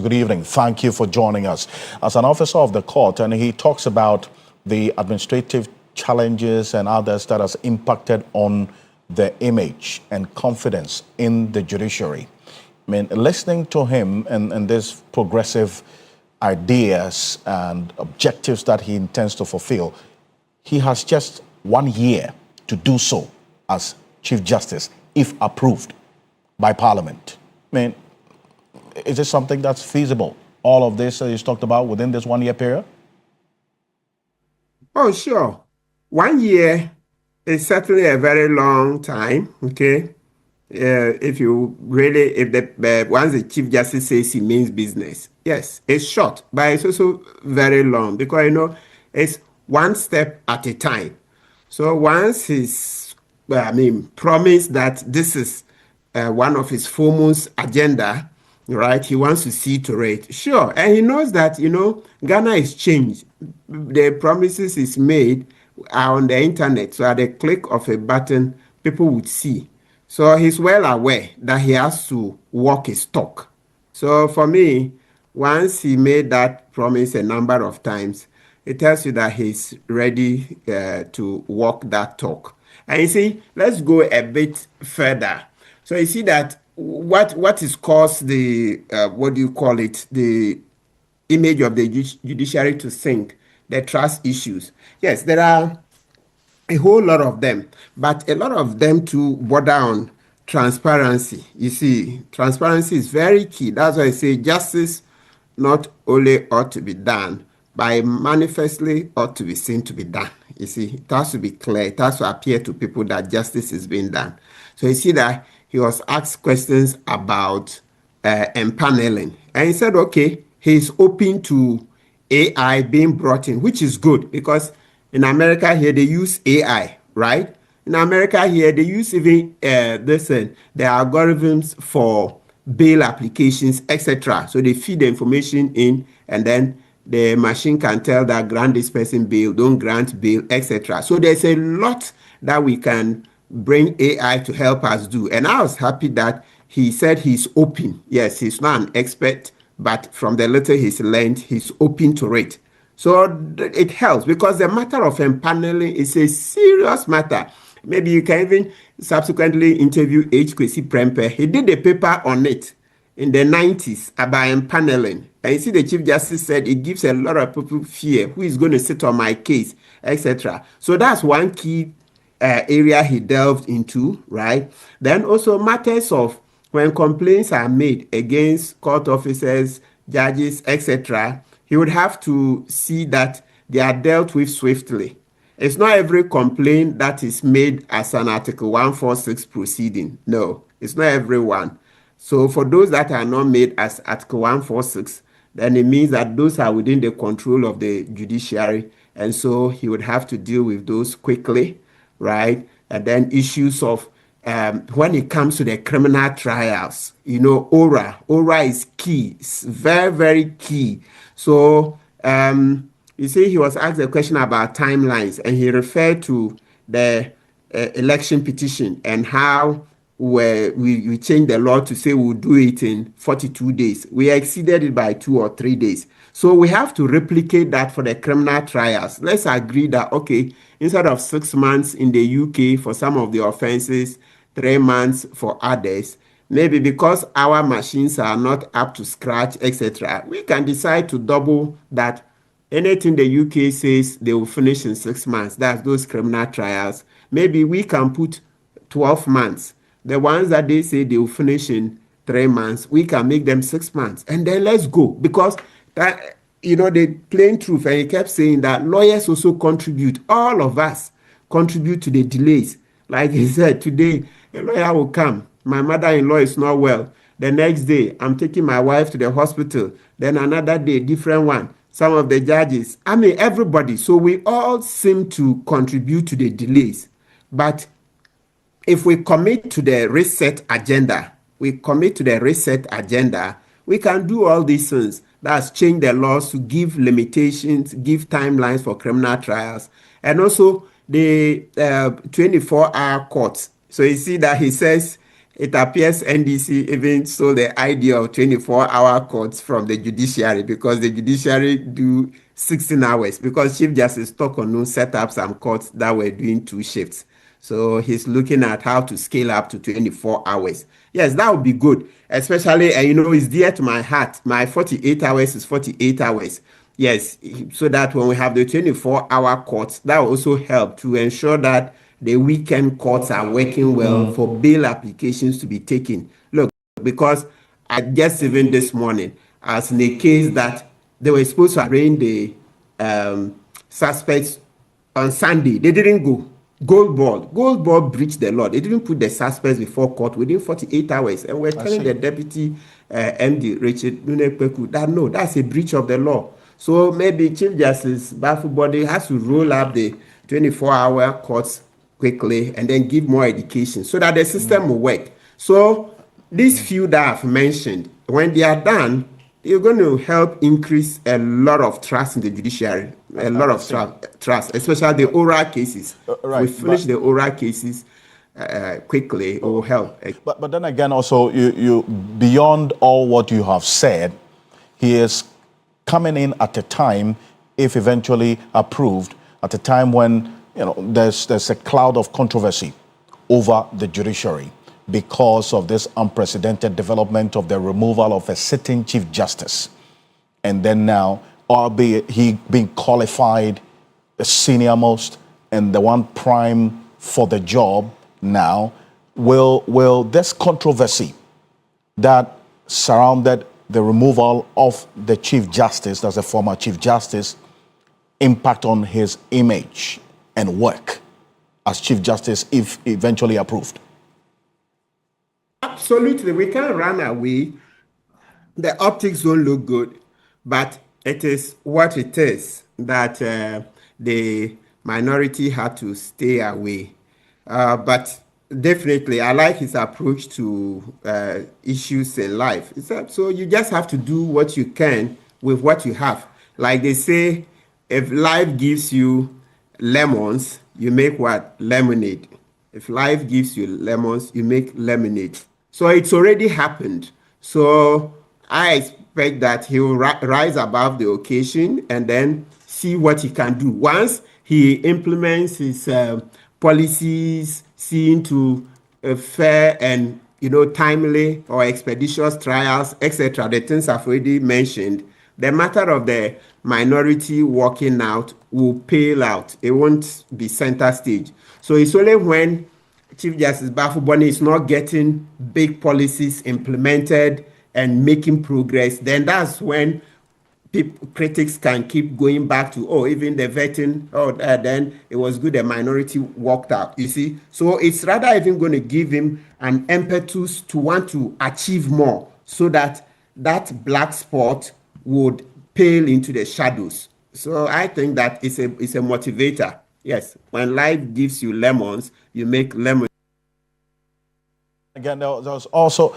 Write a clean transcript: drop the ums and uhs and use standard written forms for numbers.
good evening. Thank you for joining us. As an officer of the court, and he talks about the administrative challenges and others that has impacted on the image and confidence in the judiciary. I mean, listening to him and this progressive ideas and objectives that he intends to fulfill, he has just 1 year to do so as Chief Justice, if approved by Parliament. I mean, is this something that's feasible? All of this is talked about within this 1 year period? Oh, sure. 1 year is certainly a very long time, okay? If once the Chief Justice says he means business, yes, it's short, but it's also very long because, it's one step at a time. So once he's, promised that this is one of his foremost agenda, right? He wants to see to it. Sure. And he knows that, Ghana is changed. The promises he's made are on the internet. So at the click of a button, people would see. So he's well aware that he has to walk his talk. So for me, once he made that promise a number of times, it tells you that he's ready to walk that talk. And you see, let's go a bit further. So you see that what is caused the, the image of the judiciary to sink, the trust issues. Yes, there are a whole lot of them, but a lot of them too border on transparency. You see, transparency is very key. That's why I say justice not only ought to be done, but manifestly ought to be seen to be done. You see, it has to be clear. It has to appear to people that justice is being done. So you see that he was asked questions about empaneling. And he said, okay, he's open to AI being brought in, which is good because in America here, they use AI, right? In America here, they use even the algorithms for bail applications, etc. So they feed the information in and then the machine can tell that grant this person bail, don't grant bail, etc. So there's a lot that we can bring AI to help us do. And I was happy that he said he's open. Yes, he's not an expert, but from the little he's learned, he's open to it. So it helps because the matter of empaneling is a serious matter. Maybe you can even subsequently interview H. Kwesi Prempeh. He did a paper on it in the 90s about empaneling. And you see the Chief Justice said it gives a lot of people fear. Who is going to sit on my case, etc. So that's one key area he delved into, right? Then also matters of when complaints are made against court officers, judges, etc., he would have to see that they are dealt with swiftly. It's not every complaint that is made as an Article 146 proceeding. No, it's not every one. So for those that are not made as Article 146, then it means that those are within the control of the judiciary. And so he would have to deal with those quickly, right? And then issues of when it comes to the criminal trials, ORA is key. It's very, very key. So you see, he was asked a question about timelines, and he referred to the election petition and how we changed the law to say we'll do it in 42 days. We exceeded it by 2 or 3 days. So we have to replicate that for the criminal trials. Let's agree that, okay, instead of 6 months in the UK for some of the offenses, 3 months for others, maybe because our machines are not up to scratch, etc., we can decide to double that. Anything the UK says they will finish in 6 months, that's those criminal trials. Maybe we can put 12 months. The ones that they say they will finish in 3 months, we can make them 6 months. And then let's go. Because that, the plain truth, and he kept saying that lawyers also contribute. All of us contribute to the delays. Like he said, today, a lawyer will come. My mother-in-law is not well. The next day, I'm taking my wife to the hospital. Then another day, different one. Some of the judges, everybody. So we all seem to contribute to the delays. But if we commit to the reset agenda, we can do all these things. That's change the laws to give limitations, give timelines for criminal trials, and also the 24-hour courts. So you see that he says it appears NDC even stole the idea of 24-hour courts from the judiciary, because the judiciary do 16 hours, because Chief Justice Tokonu set up some courts that were doing 2 shifts. So he's looking at how to scale up to 24 hours. Yes, that would be good, especially, it's dear to my heart. My 48 hours is 48 hours. Yes, so that when we have the 24-hour courts, that will also help to ensure that the weekend courts are working well for bail applications to be taken. Look, because I just even this morning, as in a case that they were supposed to arraign the suspects on Sunday, they didn't go. Goldball breached the law. They didn't put the suspects before court within 48 hours. And we're telling the deputy MD, Richard Kpebu, that no, that's a breach of the law. So maybe Chief Justice Baffoe-Bonnie has to roll up the 24-hour courts quickly and then give more education so that the system will work. So these few that I've mentioned, when they are done, you're going to help increase a lot of trust in the judiciary, a lot of trust, especially the oral cases. Right, we finish the oral cases quickly, it will help. But then again, also, you beyond all what you have said, he is coming in at a time, if eventually approved, at a time when there's a cloud of controversy over the judiciary because of this unprecedented development of the removal of a sitting Chief Justice. And then now, albeit he being qualified, the senior most, and the one prime for the job now, will this controversy that surrounded the removal of the Chief Justice, as a former Chief Justice, impact on his image and work as Chief Justice if eventually approved? Absolutely. We can't run away. The optics don't look good, but it is what it is that the minority had to stay away. But definitely, I like his approach to issues in life. So you just have to do what you can with what you have. Like they say, if life gives you lemons, you make what? Lemonade. If life gives you lemons, you make lemonade. So it's already happened. So I expect that he will rise above the occasion and then see what he can do. Once he implements his policies, seeing to fair and timely or expeditious trials, etc., the things I've already mentioned, the matter of the minority walking out will pale out. It won't be center stage. So it's only when Chief Justice Baffoe-Bonnie is not getting big policies implemented and making progress, then that's when critics can keep going back to, even the vetting, then it was good the minority walked out, you see. So it's rather even going to give him an impetus to want to achieve more so that that black spot would pale into the shadows. So I think that it's a motivator. Yes, when life gives you lemons, you make lemon. Again, there was also